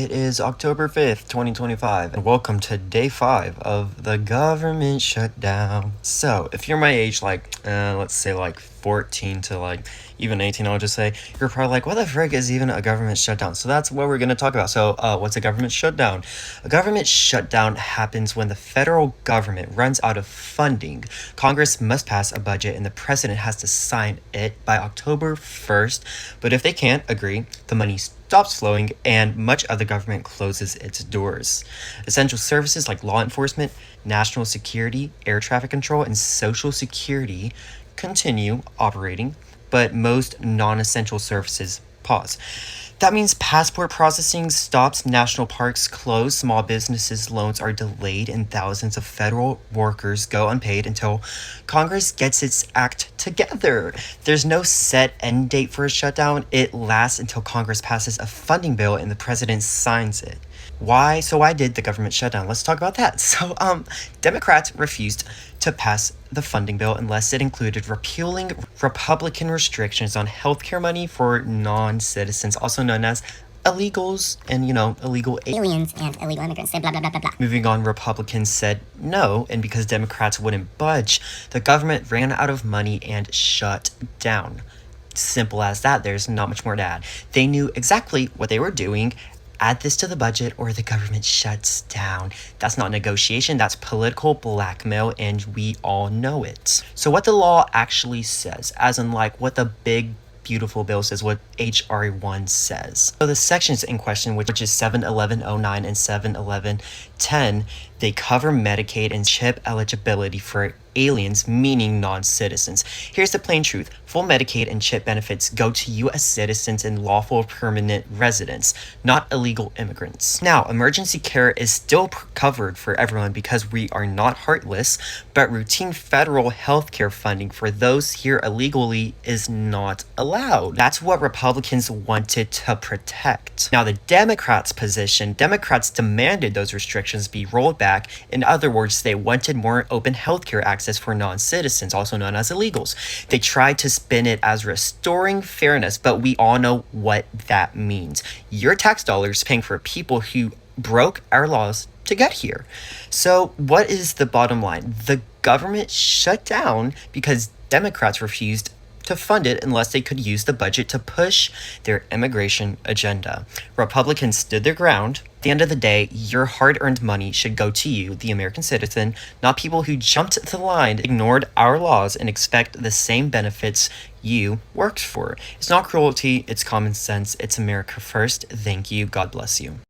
It is October 5th, 2025, and welcome to day 5 of the government shutdown. So, if you're my age, let's say 14 to even 18, I'll just say, you're probably like, what the frick is even a government shutdown? So that's what we're going to talk about. So, what's a government shutdown? A government shutdown happens when the federal government runs out of funding. Congress must pass a budget and the president has to sign it by October 1st, but if they can't agree, the money stops flowing and much of the government closes its doors. Essential services like law enforcement, national security, air traffic control, and social security continue operating, but most non-essential services pause. That means passport processing stops, national parks close, small businesses' loans are delayed, and thousands of federal workers go unpaid until Congress gets its act together. There's no set end date for a shutdown. It lasts until Congress passes a funding bill and the president signs it. Why did the government shutdown? Let's talk about that. Democrats refused to pass the funding bill unless it included repealing Republican restrictions on healthcare money for non-citizens, also known as illegals and, illegal aliens and illegal immigrants, say blah, blah, blah, blah, blah. Moving on, Republicans said no, and because Democrats wouldn't budge, the government ran out of money and shut down. Simple as that. There's not much more to add. They knew exactly what they were doing. Add this to the budget or the government shuts down. That's not negotiation, that's political blackmail, and we all know it. So what the law actually says, as in what the big beautiful bill says, what H.R. 1 says. So the sections in question, which is 71109 and 71110, they cover Medicaid and CHIP eligibility for aliens, meaning non-citizens. Here's the plain truth. Full Medicaid and CHIP benefits go to U.S. citizens and lawful permanent residents, not illegal immigrants. Now, emergency care is still covered for everyone because we are not heartless, but routine federal health care funding for those here illegally is not allowed. That's what Republicans wanted to protect. Now, the Democrats' position, Democrats demanded those restrictions be rolled back. In other words, they wanted more open healthcare access for non-citizens, also known as illegals. They tried to spin it as restoring fairness, but we all know what that means. Your tax dollars paying for people who broke our laws to get here. So what is the bottom line? The government shut down because Democrats refused to fund it unless they could use the budget to push their immigration agenda. Republicans stood their ground. At the end of the day, your hard-earned money should go to you, the American citizen, not people who jumped the line, ignored our laws, and expect the same benefits you worked for. It's not cruelty, it's common sense, it's America first. Thank you, God bless you.